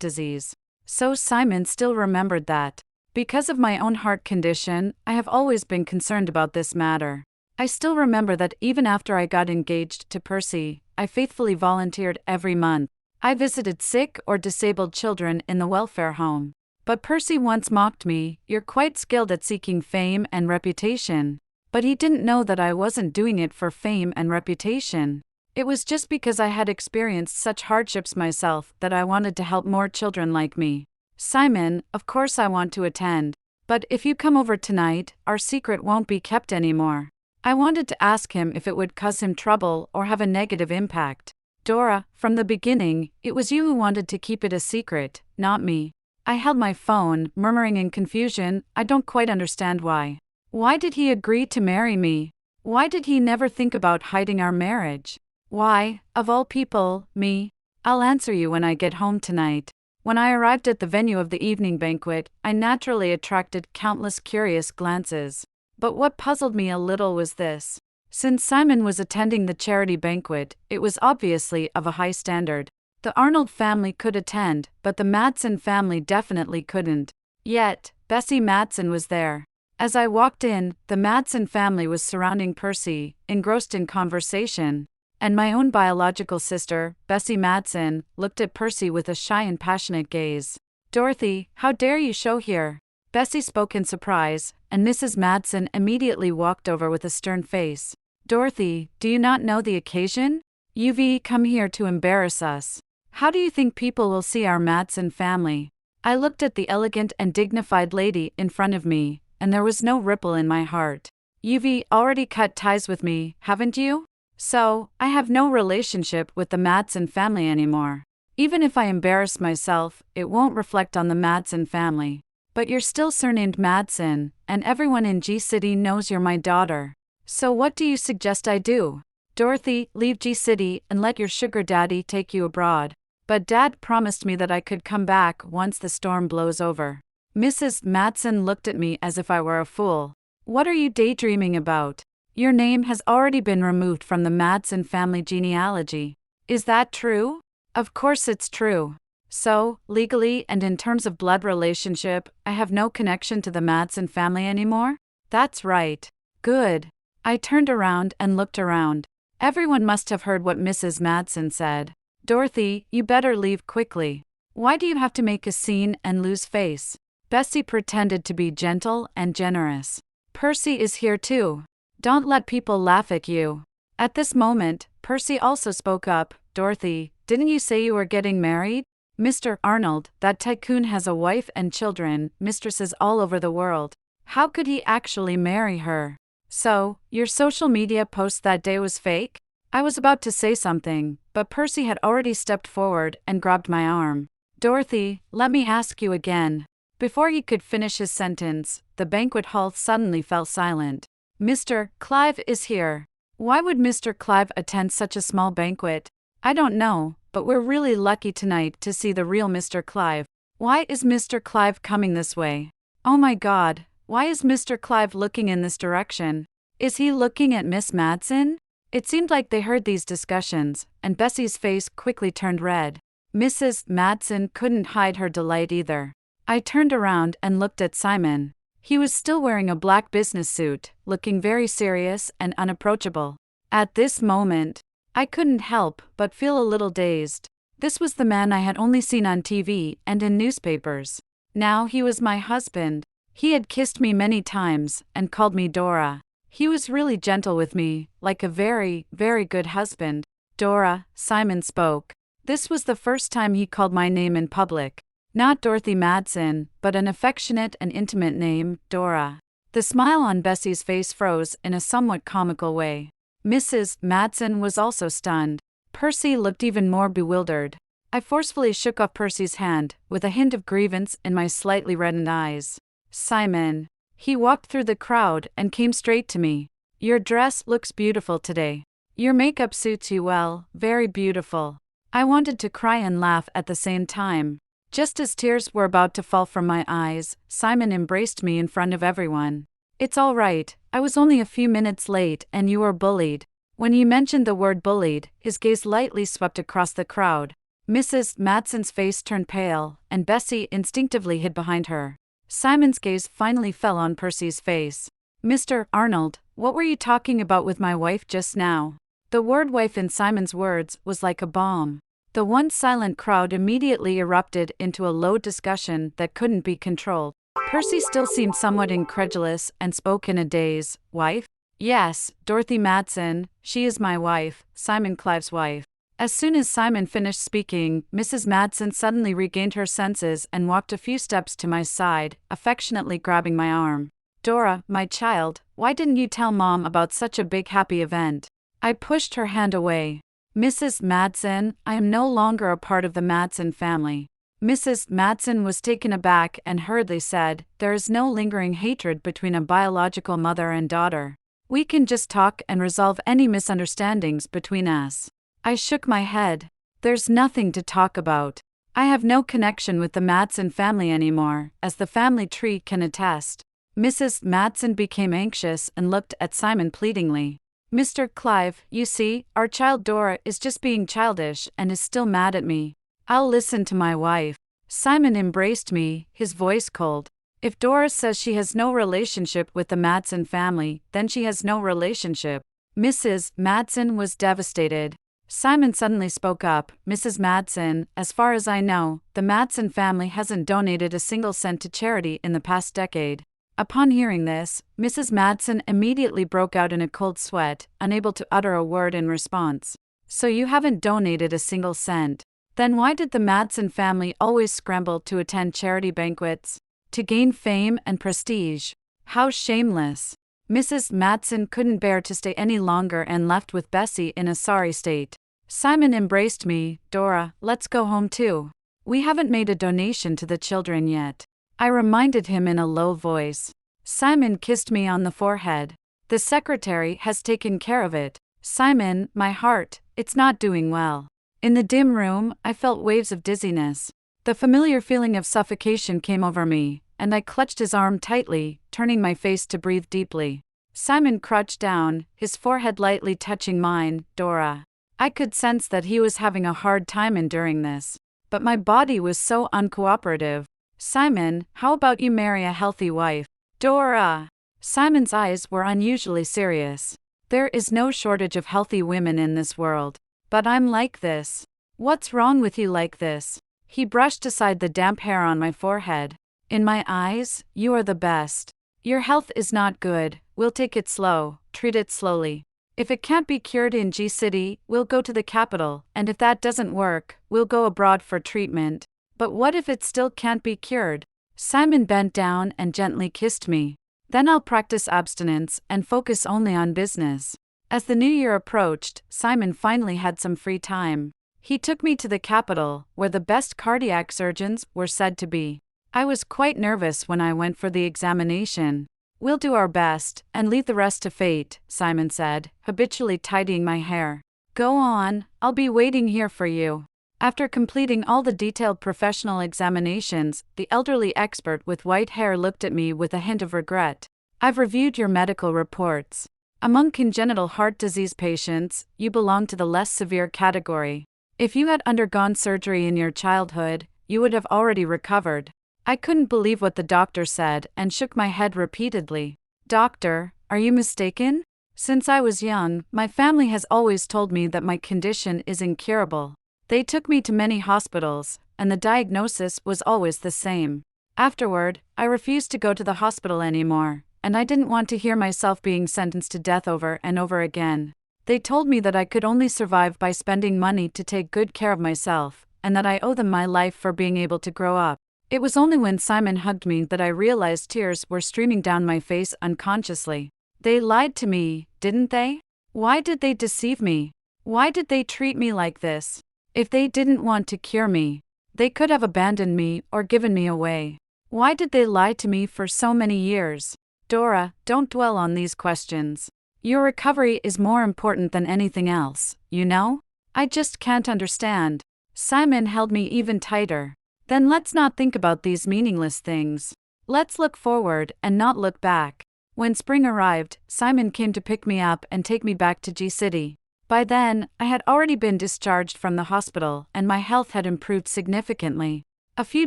Speaker 1: disease. So Simon still remembered that. Because of my own heart condition, I have always been concerned about this matter. I still remember that even after I got engaged to Percy, I faithfully volunteered every month. I visited sick or disabled children in the welfare home. But Percy once mocked me, "You're quite skilled at seeking fame and reputation." But he didn't know that I wasn't doing it for fame and reputation. It was just because I had experienced such hardships myself that I wanted to help more children like me. "Simon, of course I want to attend. But if you come over tonight, our secret won't be kept anymore." I wanted to ask him if it would cause him trouble or have a negative impact. "Dora, from the beginning, it was you who wanted to keep it a secret, not me." I held my phone, murmuring in confusion, "I don't quite understand why. Why did he agree to marry me? Why did he never think about hiding our marriage? Why, of all people, me?" "I'll answer you when I get home tonight." When I arrived at the venue of the evening banquet, I naturally attracted countless curious glances. But what puzzled me a little was this. Since Simon was attending the charity banquet, it was obviously of a high standard. The Arnold family could attend, but the Madsen family definitely couldn't. Yet, Bessie Madsen was there. As I walked in, the Madsen family was surrounding Percy, engrossed in conversation. And my own biological sister, Bessie Madsen, looked at Percy with a shy and passionate gaze. "Dorothy, how dare you show here?" Bessie spoke in surprise, and Mrs. Madsen immediately walked over with a stern face. "Dorothy, do you not know the occasion? You've come here to embarrass us. How do you think people will see our Madsen family?" I looked at the elegant and dignified lady in front of me, and there was no ripple in my heart. "You've already cut ties with me, haven't you? So, I have no relationship with the Madsen family anymore. Even if I embarrass myself, it won't reflect on the Madsen family. But you're still surnamed Madsen, and everyone in G-City knows you're my daughter. So what do you suggest I do? Dorothy, leave G-City and let your sugar daddy take you abroad." but Dad promised me that I could come back once the storm blows over. Mrs. Madsen looked at me as if I were a fool. What are you daydreaming about? Your name has already been removed from the Madsen family genealogy. Is that true? Of course it's true. So, legally and in terms of blood relationship, I have no connection to the Madsen family anymore? That's right. Good. I turned around and looked around. Everyone must have heard what Mrs. Madsen said. Dorothy, you better leave quickly. Why do you have to make a scene and lose face? Bessie pretended to be gentle and generous. Percy is here too. Don't let people laugh at you. At this moment, Percy also spoke up. Dorothy, didn't you say you were getting married? Mr. Arnold, that tycoon has a wife and children, mistresses all over the world. How could he actually marry her? So, your social media post that day was fake? I was about to say something, but Percy had already stepped forward and grabbed my arm. Dorothy, let me ask you again. Before he could finish his sentence, the banquet hall suddenly fell silent. Mr. Clive is here. Why would Mr. Clive attend such a small banquet? I don't know, but we're really lucky tonight to see the real Mr. Clive. Why is Mr. Clive coming this way? Oh my God, why is Mr. Clive looking in this direction? Is he looking at Miss Madsen? It seemed like they heard these discussions, and Bessie's face quickly turned red. Mrs. Madsen couldn't hide her delight either. I turned around and looked at Simon. He was still wearing a black business suit, looking very serious and unapproachable. At this moment, I couldn't help but feel a little dazed. This was the man I had only seen on TV and in newspapers. Now he was my husband. He had kissed me many times and called me Dora. He was really gentle with me, like a very, very good husband. Dora, Simon spoke. This was the first time he called my name in public. Not Dorothy Madsen, but an affectionate and intimate name, Dora. The smile on Bessie's face froze in a somewhat comical way. Mrs. Madsen was also stunned. Percy looked even more bewildered. I forcefully shook off Percy's hand, with a hint of grievance in my slightly reddened eyes. Simon. He walked through the crowd and came straight to me. Your dress looks beautiful today. Your makeup suits you well, very beautiful. I wanted to cry and laugh at the same time. Just as tears were about to fall from my eyes, Simon embraced me in front of everyone. It's all right, I was only a few minutes late and you were bullied. When he mentioned the word bullied, his gaze lightly swept across the crowd. Mrs. Madsen's face turned pale, and Bessie instinctively hid behind her. Simon's gaze finally fell on Percy's face. Mr. Arnold, what were you talking about with my wife just now? The word wife in Simon's words was like a bomb. The once silent crowd immediately erupted into a low discussion that couldn't be controlled. Percy still seemed somewhat incredulous and spoke in a daze. Wife? Yes, Dorothy Madsen, she is my wife, Simon Clive's wife. As soon as Simon finished speaking, Mrs. Madsen suddenly regained her senses and walked a few steps to my side, affectionately grabbing my arm. Dora, my child, why didn't you tell Mom about such a big happy event? I pushed her hand away. Mrs. Madsen, I am no longer a part of the Madsen family. Mrs. Madsen was taken aback and hurriedly said, there is no lingering hatred between a biological mother and daughter. We can just talk and resolve any misunderstandings between us. I shook my head. There's nothing to talk about. I have no connection with the Madsen family anymore, as the family tree can attest. Mrs. Madsen became anxious and looked at Simon pleadingly. Mr. Clive, you see, our child Dora is just being childish and is still mad at me. I'll listen to my wife. Simon embraced me, his voice cold. If Dora says she has no relationship with the Madsen family, then she has no relationship. Mrs. Madsen was devastated. Simon suddenly spoke up. Mrs. Madsen, as far as I know, the Madsen family hasn't donated a single cent to charity in the past decade. Upon hearing this, Mrs. Madsen immediately broke out in a cold sweat, unable to utter a word in response. So you haven't donated a single cent. Then why did the Madsen family always scramble to attend charity banquets? To gain fame and prestige. How shameless. Mrs. Madsen couldn't bear to stay any longer and left with Bessie in a sorry state. Simon embraced me. Dora, let's go home too. We haven't made a donation to the children yet. I reminded him in a low voice. Simon kissed me on the forehead. The secretary has taken care of it. Simon, my heart, it's not doing well. In the dim room, I felt waves of dizziness. The familiar feeling of suffocation came over me, and I clutched his arm tightly, turning my face to breathe deeply. Simon crouched down, his forehead lightly touching mine. Dora. I could sense that he was having a hard time enduring this. But my body was so uncooperative. Simon, how about you marry a healthy wife? Dora. Simon's eyes were unusually serious. There is no shortage of healthy women in this world. But I'm like this. What's wrong with you like this? He brushed aside the damp hair on my forehead. In my eyes, you are the best. Your health is not good, we'll take it slow, treat it slowly. If it can't be cured in G-City, we'll go to the capital, and if that doesn't work, we'll go abroad for treatment. But what if it still can't be cured? Simon bent down and gently kissed me. Then I'll practice abstinence and focus only on business. As the new year approached, Simon finally had some free time. He took me to the capital, where the best cardiac surgeons were said to be. I was quite nervous when I went for the examination. We'll do our best, and leave the rest to fate, Simon said, habitually tidying my hair. Go on, I'll be waiting here for you. After completing all the detailed professional examinations, the elderly expert with white hair looked at me with a hint of regret. I've reviewed your medical reports. Among congenital heart disease patients, you belong to the less severe category. If you had undergone surgery in your childhood, you would have already recovered. I couldn't believe what the doctor said and shook my head repeatedly. Doctor, are you mistaken? Since I was young, my family has always told me that my condition is incurable. They took me to many hospitals, and the diagnosis was always the same. Afterward, I refused to go to the hospital anymore, and I didn't want to hear myself being sentenced to death over and over again. They told me that I could only survive by spending money to take good care of myself, and that I owe them my life for being able to grow up. It was only when Simon hugged me that I realized tears were streaming down my face unconsciously. They lied to me, didn't they? Why did they deceive me? Why did they treat me like this? If they didn't want to cure me, they could have abandoned me or given me away. Why did they lie to me for so many years? Dora, don't dwell on these questions. Your recovery is more important than anything else, you know? I just can't understand. Simon held me even tighter. Then let's not think about these meaningless things. Let's look forward and not look back. When spring arrived, Simon came to pick me up and take me back to G-City. By then, I had already been discharged from the hospital and my health had improved significantly. A few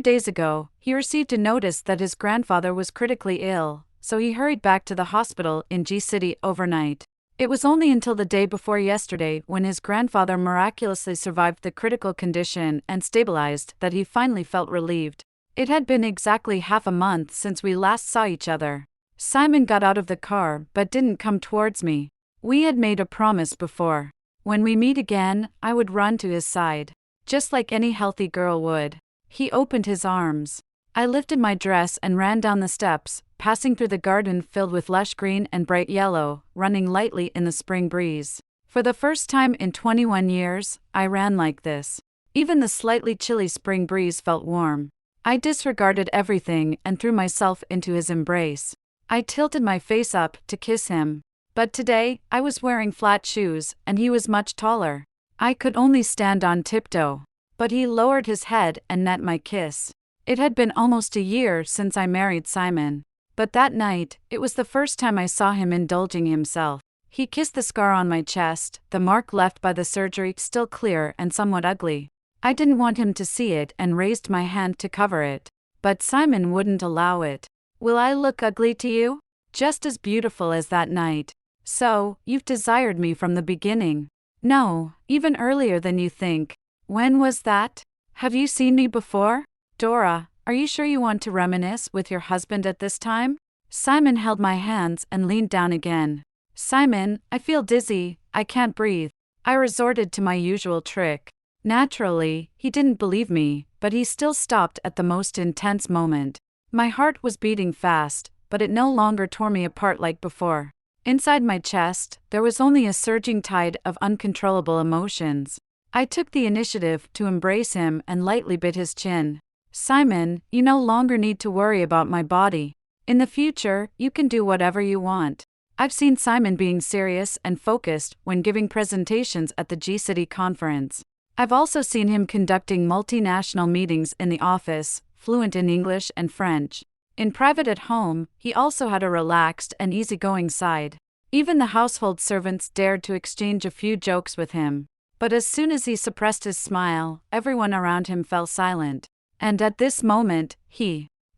Speaker 1: days ago, he received a notice that his grandfather was critically ill, so he hurried back to the hospital in G-City overnight. It was only until the day before yesterday when his grandfather miraculously survived the critical condition and stabilized that he finally felt relieved. It had been exactly half a month since we last saw each other. Simon got out of the car but didn't come towards me. We had made a promise before. When we meet again, I would run to his side. Just like any healthy girl would. He opened his arms. I lifted my dress and ran down the steps, passing through the garden filled with lush green and bright yellow, running lightly in the spring breeze. For the first time in 21 years, I ran like this. Even the slightly chilly spring breeze felt warm. I disregarded everything and threw myself into his embrace. I tilted my face up to kiss him. But today, I was wearing flat shoes, and he was much taller. I could only stand on tiptoe. But he lowered his head and met my kiss. It had been almost a year since I married Simon. But that night, it was the first time I saw him indulging himself. He kissed the scar on my chest, the mark left by the surgery still clear and somewhat ugly. I didn't want him to see it and raised my hand to cover it. But Simon wouldn't allow it. Will I look ugly to you? Just as beautiful as that night. So, you've desired me from the beginning. No, even earlier than you think. When was that? Have you seen me before? Dora, are you sure you want to reminisce with your husband at this time? Simon held my hands and leaned down again. Simon, I feel dizzy, I can't breathe. I resorted to my usual trick. Naturally, he didn't believe me, but he still stopped at the most intense moment. My heart was beating fast, but it no longer tore me apart like before. Inside my chest, there was only a surging tide of uncontrollable emotions. I took the initiative to embrace him and lightly bit his chin. Simon, you no longer need to worry about my body. In the future, you can do whatever you want. I've seen Simon being serious and focused when giving presentations at the G-City conference. I've also seen him conducting multinational meetings in the office, fluent in English and French. In private at home, he also had a relaxed and easygoing side. Even the household servants dared to exchange a few jokes with him. But as soon as he suppressed his smile, everyone around him fell silent. And at this moment,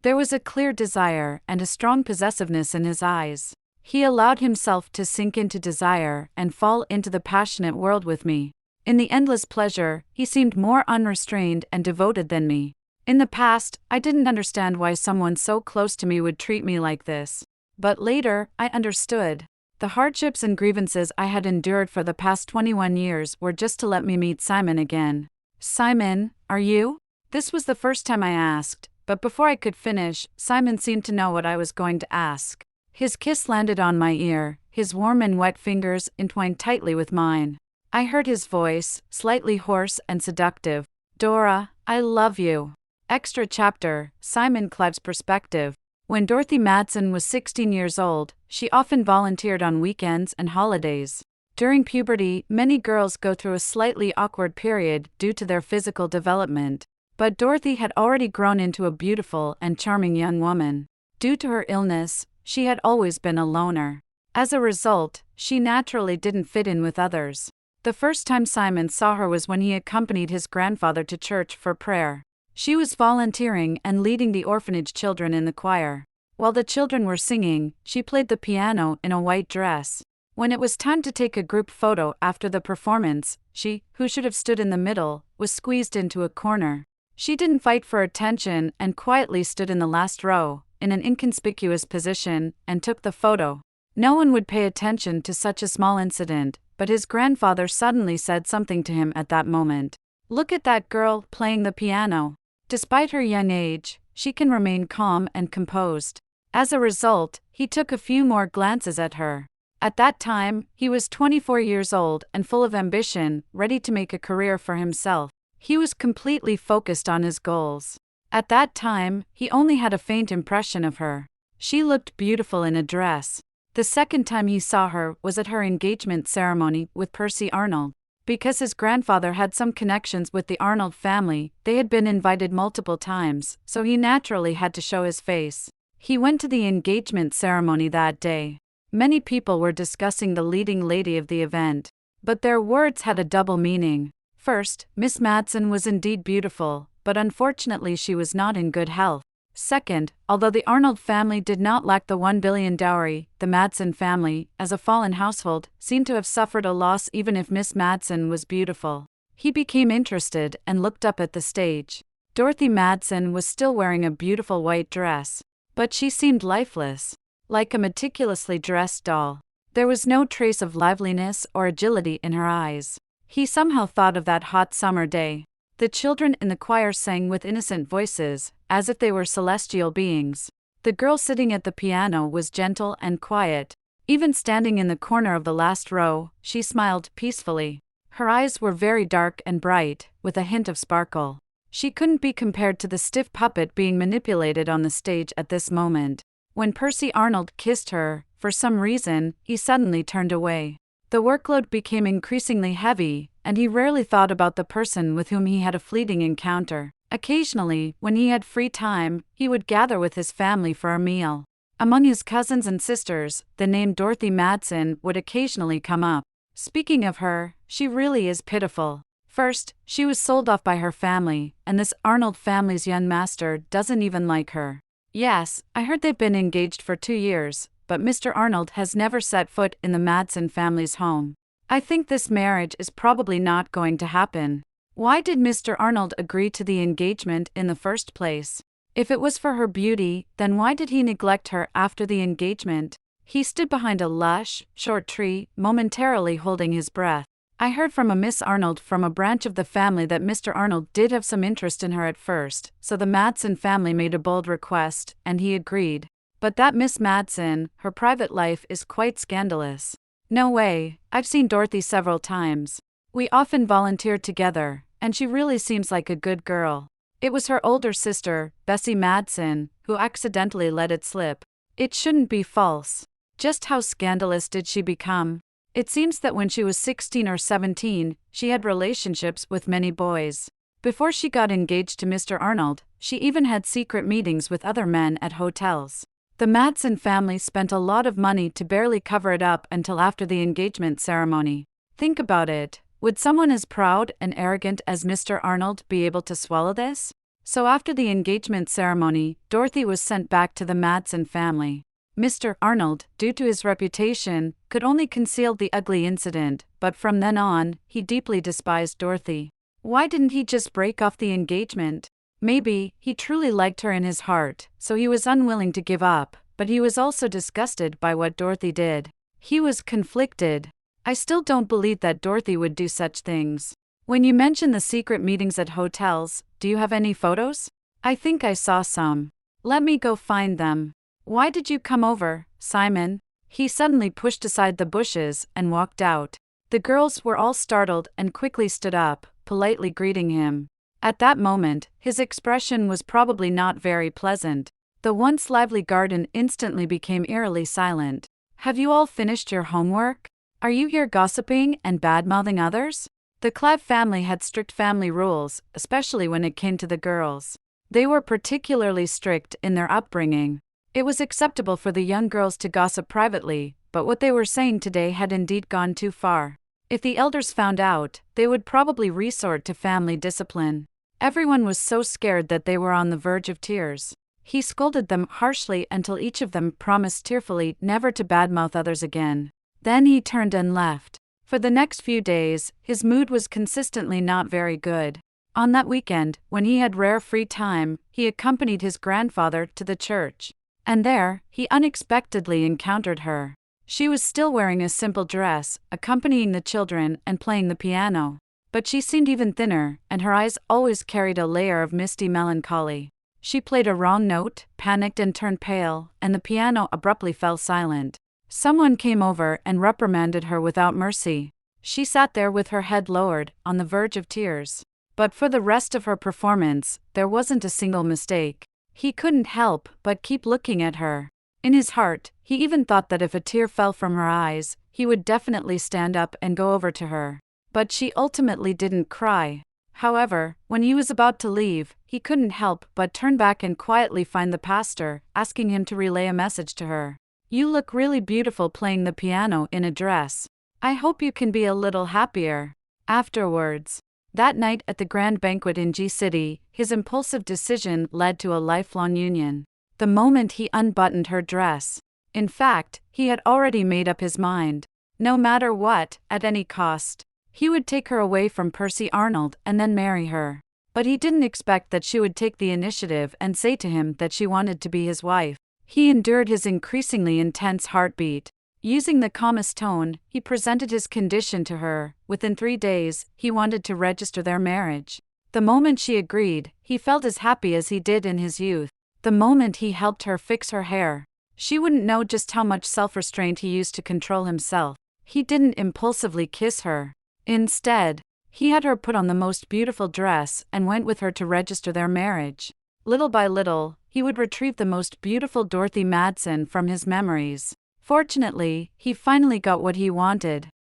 Speaker 1: there was a clear desire and a strong possessiveness in his eyes. He allowed himself to sink into desire and fall into the passionate world with me. In the endless pleasure, he seemed more unrestrained and devoted than me. In the past, I didn't understand why someone so close to me would treat me like this. But later, I understood. The hardships and grievances I had endured for the past 21 years were just to let me meet Simon again. "Simon, are you?" This was the first time I asked, but before I could finish, Simon seemed to know what I was going to ask. His kiss landed on my ear, his warm and wet fingers entwined tightly with mine. I heard his voice, slightly hoarse and seductive. "Dora, I love you." Extra chapter, Simon Clive's perspective. When Dorothy Madsen was 16 years old, she often volunteered on weekends and holidays. During puberty, many girls go through a slightly awkward period due to their physical development. But Dorothy had already grown into a beautiful and charming young woman. Due to her illness, she had always been a loner. As a result, she naturally didn't fit in with others. The first time Simon saw her was when he accompanied his grandfather to church for prayer. She was volunteering and leading the orphanage children in the choir. While the children were singing, she played the piano in a white dress. When it was time to take a group photo after the performance, she, who should have stood in the middle, was squeezed into a corner. She didn't fight for attention and quietly stood in the last row, in an inconspicuous position, and took the photo. No one would pay attention to such a small incident, but his grandfather suddenly said something to him at that moment. "Look at that girl playing the piano. Despite her young age, she can remain calm and composed." As a result, he took a few more glances at her. At that time, he was 24 years old and full of ambition, ready to make a career for himself. He was completely focused on his goals. At that time, he only had a faint impression of her. She looked beautiful in a dress. The second time he saw her was at her engagement ceremony with Percy Arnold. Because his grandfather had some connections with the Arnold family, they had been invited multiple times, so he naturally had to show his face. He went to the engagement ceremony that day. Many people were discussing the leading lady of the event. But their words had a double meaning. First, Miss Madsen was indeed beautiful, but unfortunately she was not in good health. Second, although the Arnold family did not lack the $1 billion dowry, the Madsen family, as a fallen household, seemed to have suffered a loss even if Miss Madsen was beautiful. He became interested and looked up at the stage. Dorothy Madsen was still wearing a beautiful white dress. But she seemed lifeless. Like a meticulously dressed doll. There was no trace of liveliness or agility in her eyes. He somehow thought of that hot summer day. The children in the choir sang with innocent voices, as if they were celestial beings. The girl sitting at the piano was gentle and quiet. Even standing in the corner of the last row, she smiled peacefully. Her eyes were very dark and bright, with a hint of sparkle. She couldn't be compared to the stiff puppet being manipulated on the stage at this moment. When Percy Arnold kissed her, for some reason, he suddenly turned away. The workload became increasingly heavy, and he rarely thought about the person with whom he had a fleeting encounter. Occasionally, when he had free time, he would gather with his family for a meal. Among his cousins and sisters, the name Dorothy Madsen would occasionally come up. Speaking of her, she really is pitiful. First, she was sold off by her family, and this Arnold family's young master doesn't even like her. Yes, I heard they've been engaged for 2 years, but Mr. Arnold has never set foot in the Madsen family's home. I think this marriage is probably not going to happen. Why did Mr. Arnold agree to the engagement in the first place? If it was for her beauty, then why did he neglect her after the engagement? He stood behind a lush, short tree, momentarily holding his breath. I heard from a Miss Arnold from a branch of the family that Mr. Arnold did have some interest in her at first, so the Madsen family made a bold request, and he agreed. But that Miss Madsen, her private life is quite scandalous. No way, I've seen Dorothy several times. We often volunteer together, and she really seems like a good girl. It was her older sister, Bessie Madsen, who accidentally let it slip. It shouldn't be false. Just how scandalous did she become? It seems that when she was 16 or 17, she had relationships with many boys. Before she got engaged to Mr. Arnold, she even had secret meetings with other men at hotels. The Madsen family spent a lot of money to barely cover it up until after the engagement ceremony. Think about it. Would someone as proud and arrogant as Mr. Arnold be able to swallow this? So after the engagement ceremony, Dorothy was sent back to the Madsen family. Mr. Arnold, due to his reputation, could only conceal the ugly incident, but from then on, he deeply despised Dorothy. Why didn't he just break off the engagement? Maybe he truly liked her in his heart, so he was unwilling to give up, but he was also disgusted by what Dorothy did. He was conflicted. I still don't believe that Dorothy would do such things. When you mention the secret meetings at hotels, do you have any photos? I think I saw some. Let me go find them. Why did you come over, Simon? He suddenly pushed aside the bushes and walked out. The girls were all startled and quickly stood up, politely greeting him. At that moment, his expression was probably not very pleasant. The once lively garden instantly became eerily silent. Have you all finished your homework? Are you here gossiping and bad-mouthing others? The Clav family had strict family rules, especially when it came to the girls. They were particularly strict in their upbringing. It was acceptable for the young girls to gossip privately, but what they were saying today had indeed gone too far. If the elders found out, they would probably resort to family discipline. Everyone was so scared that they were on the verge of tears. He scolded them harshly until each of them promised tearfully never to badmouth others again. Then he turned and left. For the next few days, his mood was consistently not very good. On that weekend, when he had rare free time, he accompanied his grandfather to the church. And there, he unexpectedly encountered her. She was still wearing a simple dress, accompanying the children and playing the piano. But she seemed even thinner, and her eyes always carried a layer of misty melancholy. She played a wrong note, panicked and turned pale, and the piano abruptly fell silent. Someone came over and reprimanded her without mercy. She sat there with her head lowered, on the verge of tears. But for the rest of her performance, there wasn't a single mistake. He couldn't help but keep looking at her. In his heart, he even thought that if a tear fell from her eyes, he would definitely stand up and go over to her. But she ultimately didn't cry. However, when he was about to leave, he couldn't help but turn back and quietly find the pastor, asking him to relay a message to her. You look really beautiful playing the piano in a dress. I hope you can be a little happier. Afterwards. That night at the grand banquet in G City, his impulsive decision led to a lifelong union. The moment he unbuttoned her dress. In fact, he had already made up his mind. No matter what, at any cost. He would take her away from Percy Arnold and then marry her. But he didn't expect that she would take the initiative and say to him that she wanted to be his wife. He endured his increasingly intense heartbeat. Using the calmest tone, he presented his condition to her. Within 3 days, he wanted to register their marriage. The moment she agreed, he felt as happy as he did in his youth. The moment he helped her fix her hair. She wouldn't know just how much self-restraint he used to control himself. He didn't impulsively kiss her. Instead, he had her put on the most beautiful dress and went with her to register their marriage. Little by little, he would retrieve the most beautiful Dorothy Madsen from his memories. Fortunately, he finally got what he wanted.